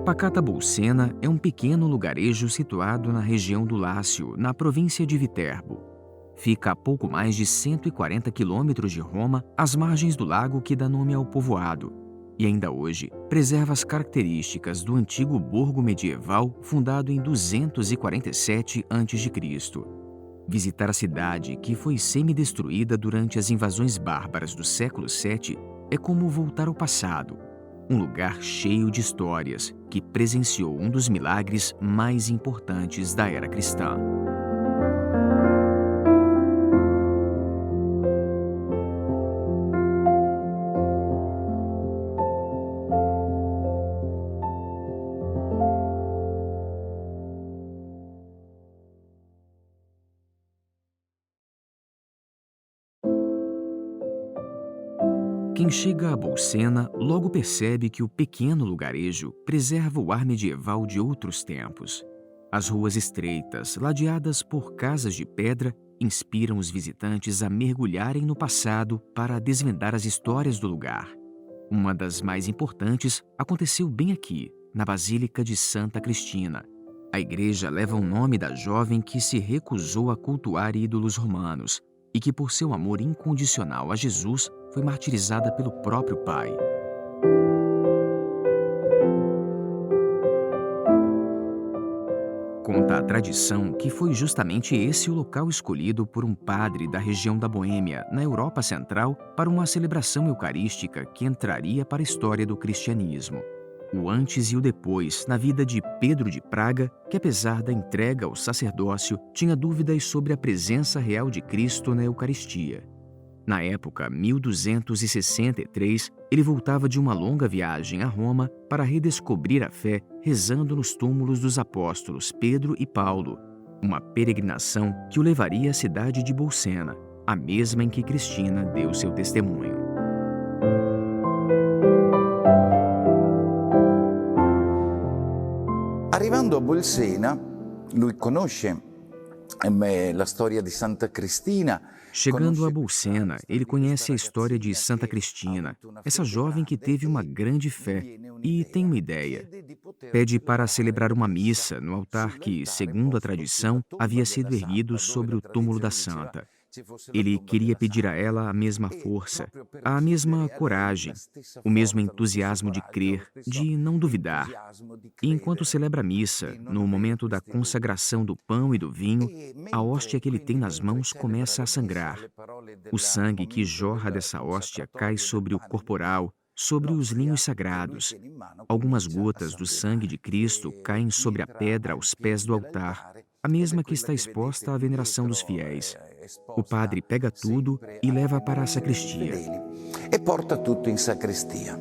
Pacata Bolsena é um pequeno lugarejo situado na região do Lácio, na província de Viterbo. Fica a pouco mais de 140 quilômetros de Roma, às margens do lago que dá nome ao povoado, e ainda hoje preserva as características do antigo borgo medieval fundado em 247 a.C. Visitar a cidade, que foi semi-destruída durante as invasões bárbaras do século VII, é como voltar ao passado. Um lugar cheio de histórias, que presenciou um dos milagres mais importantes da era cristã. Quem chega a Bolsena logo percebe que o pequeno lugarejo preserva o ar medieval de outros tempos. As ruas estreitas, ladeadas por casas de pedra, inspiram os visitantes a mergulharem no passado para desvendar as histórias do lugar. Uma das mais importantes aconteceu bem aqui, na Basílica de Santa Cristina. A igreja leva o nome da jovem que se recusou a cultuar ídolos romanos e que, por seu amor incondicional a Jesus, foi martirizada pelo próprio pai. Conta a tradição que foi justamente esse o local escolhido por um padre da região da Boêmia, na Europa Central, para uma celebração eucarística que entraria para a história do cristianismo. O antes e o depois na vida de Pedro de Praga, que apesar da entrega ao sacerdócio, tinha dúvidas sobre a presença real de Cristo na Eucaristia. Na época, 1263, ele voltava de uma longa viagem a Roma para redescobrir a fé rezando nos túmulos dos apóstolos Pedro e Paulo, uma peregrinação que o levaria à cidade de Bolsena, a mesma em que Cristina deu seu testemunho. Arrivando a Bolsena, lui conosce la storia di Santa Cristina. Chegando a Bolsena, ele conhece a história de Santa Cristina, essa jovem que teve uma grande fé, e tem uma ideia. Pede para celebrar uma missa no altar que, segundo a tradição, havia sido erguido sobre o túmulo da santa. Ele queria pedir a ela a mesma força, a mesma coragem, o mesmo entusiasmo de crer, de não duvidar. E enquanto celebra a missa, no momento da consagração do pão e do vinho, a hóstia que ele tem nas mãos começa a sangrar. O sangue que jorra dessa hóstia cai sobre o corporal, sobre os linhos sagrados. Algumas gotas do sangue de Cristo caem sobre a pedra aos pés do altar, a mesma que está exposta à veneração dos fiéis. O padre pega tudo e leva para a sacristia. E porta tutto in sacrestia.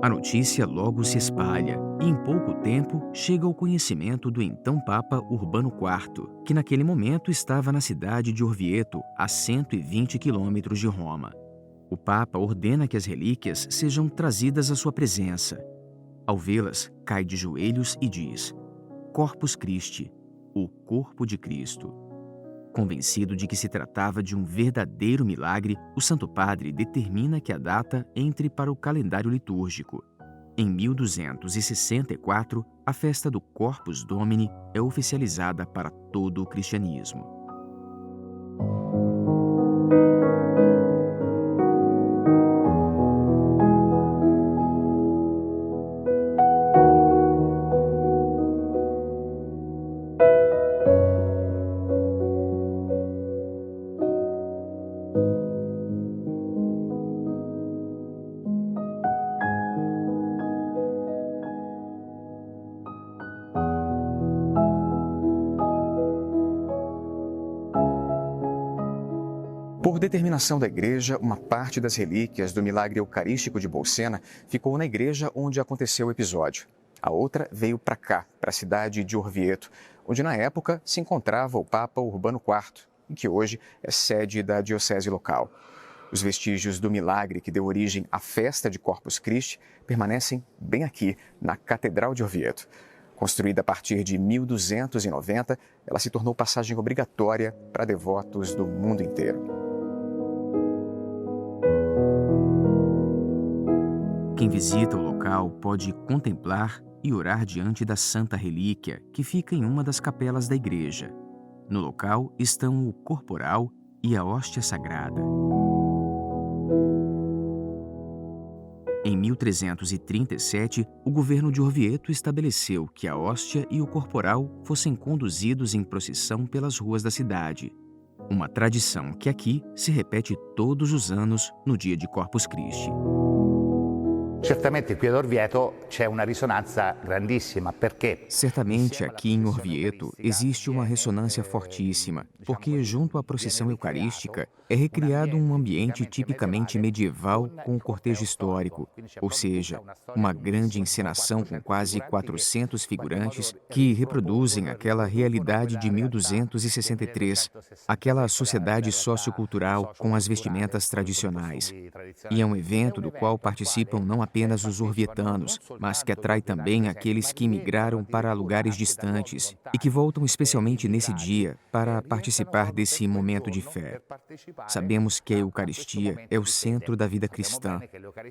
A notícia logo se espalha e, em pouco tempo, chega ao conhecimento do então Papa Urbano IV, que naquele momento estava na cidade de Orvieto, a 120 quilômetros de Roma. O Papa ordena que as relíquias sejam trazidas à sua presença. Ao vê-las, cai de joelhos e diz: Corpus Christi, o corpo de Cristo. Convencido de que se tratava de um verdadeiro milagre, o Santo Padre determina que a data entre para o calendário litúrgico. Em 1264, a festa do Corpus Domini é oficializada para todo o cristianismo. Por determinação da igreja, uma parte das relíquias do milagre eucarístico de Bolsena ficou na igreja onde aconteceu o episódio. A outra veio para cá, para a cidade de Orvieto, onde na época se encontrava o Papa Urbano IV, e que hoje é sede da diocese local. Os vestígios do milagre que deu origem à festa de Corpus Christi permanecem bem aqui, na Catedral de Orvieto. Construída a partir de 1290, ela se tornou passagem obrigatória para devotos do mundo inteiro. Quem visita o local pode contemplar e orar diante da Santa Relíquia, que fica em uma das capelas da igreja. No local estão o corporal e a hóstia sagrada. Em 1337, o governo de Orvieto estabeleceu que a hóstia e o corporal fossem conduzidos em procissão pelas ruas da cidade. Uma tradição que aqui se repete todos os anos no dia de Corpus Christi. Certamente qui ad Orvieto c'è una risonanza grandissima, perché Certamente aqui em Orvieto existe uma ressonância fortíssima, porque junto à procissão eucarística é recriado um ambiente tipicamente medieval com o cortejo histórico, ou seja, uma grande encenação com quase 400 figurantes que reproduzem aquela realidade de 1263, aquela sociedade sociocultural com as vestimentas tradicionais. E é um evento do qual participam não apenas os orvietanos, mas que atrai também aqueles que migraram para lugares distantes e que voltam especialmente nesse dia para participar desse momento de fé. Sabemos que a Eucaristia é o centro da vida cristã,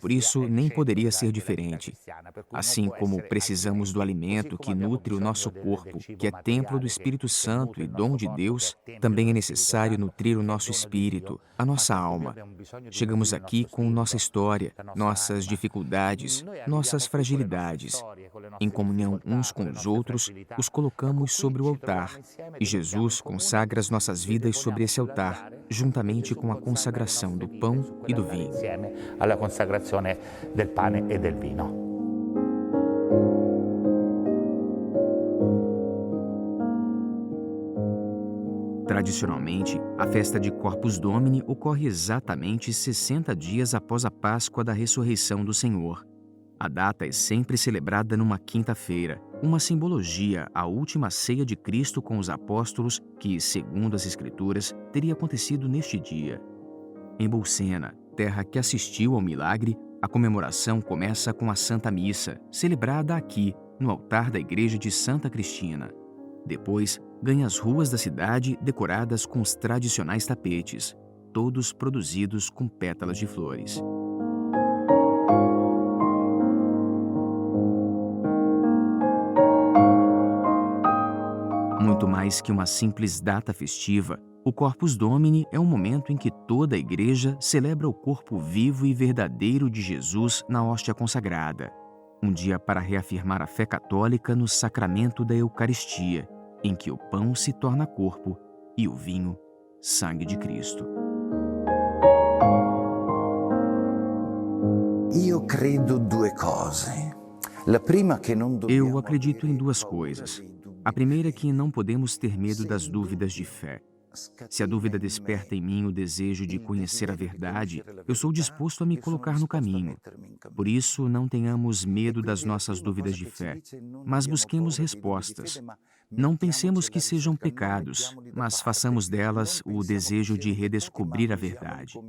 por isso nem poderia ser diferente. Assim como precisamos do alimento que nutre o nosso corpo, que é templo do Espírito Santo e dom de Deus, também é necessário nutrir o nosso espírito, a nossa alma. Chegamos aqui com nossa história, nossas dificuldades, nossas fragilidades. Em comunhão uns com os outros, os colocamos sobre o altar, e Jesus consagra as nossas vidas sobre esse altar, juntamente com a consagração do pão e do vinho. alla consacrazione del pane e del vino. Tradicionalmente, a festa de Corpus Domini ocorre exatamente 60 dias após a Páscoa da Ressurreição do Senhor. A data é sempre celebrada numa quinta-feira, uma simbologia à última ceia de Cristo com os apóstolos que, segundo as Escrituras, teria acontecido neste dia. Em Bolsena, terra que assistiu ao milagre, a comemoração começa com a Santa Missa, celebrada aqui, no altar da igreja de Santa Cristina. Depois, ganha as ruas da cidade decoradas com os tradicionais tapetes, todos produzidos com pétalas de flores. Muito mais que uma simples data festiva, o Corpus Domini é um momento em que toda a igreja celebra o corpo vivo e verdadeiro de Jesus na hóstia consagrada. Um dia para reafirmar a fé católica no sacramento da Eucaristia, em que o pão se torna corpo e o vinho, sangue de Cristo. Eu acredito em duas coisas. A primeira é que não podemos ter medo das dúvidas de fé. Se a dúvida desperta em mim o desejo de conhecer a verdade, eu sou disposto a me colocar no caminho. Por isso, não tenhamos medo das nossas dúvidas de fé, mas busquemos respostas. Não pensemos que sejam pecados, mas façamos delas o desejo de redescobrir a verdade.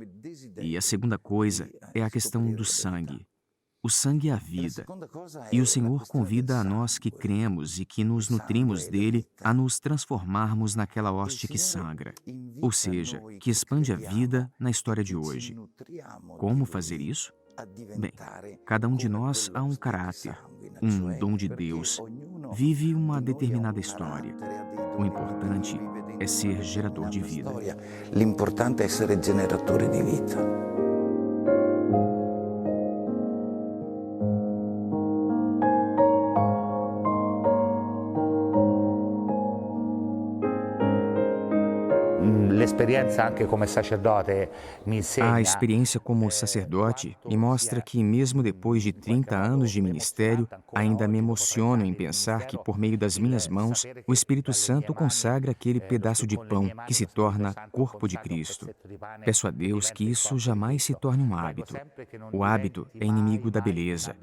E a segunda coisa é a questão do sangue. O sangue é a vida, e o Senhor convida a nós que cremos e que nos nutrimos dele a nos transformarmos naquela hóstia que sangra, ou seja, que expande a vida na história de hoje. Como fazer isso? Bem, cada um de nós há um caráter, um dom de Deus, vive uma determinada história. O importante é ser gerador de vida. L'importante è essere generatore di vita. A experiência como sacerdote me mostra que, mesmo depois de 30 anos de ministério, ainda me emociono em pensar que, por meio das minhas mãos, o Espírito Santo consagra aquele pedaço de pão que se torna corpo de Cristo. Peço a Deus que isso jamais se torne um hábito. O hábito é inimigo da beleza,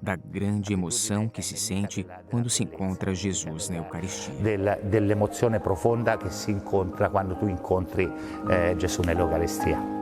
da grande emoção que se sente quando se encontra Jesus na Eucaristia. Dell'emozione profonda che si incontra quando tu incontri Gesù nell'Eucaristia.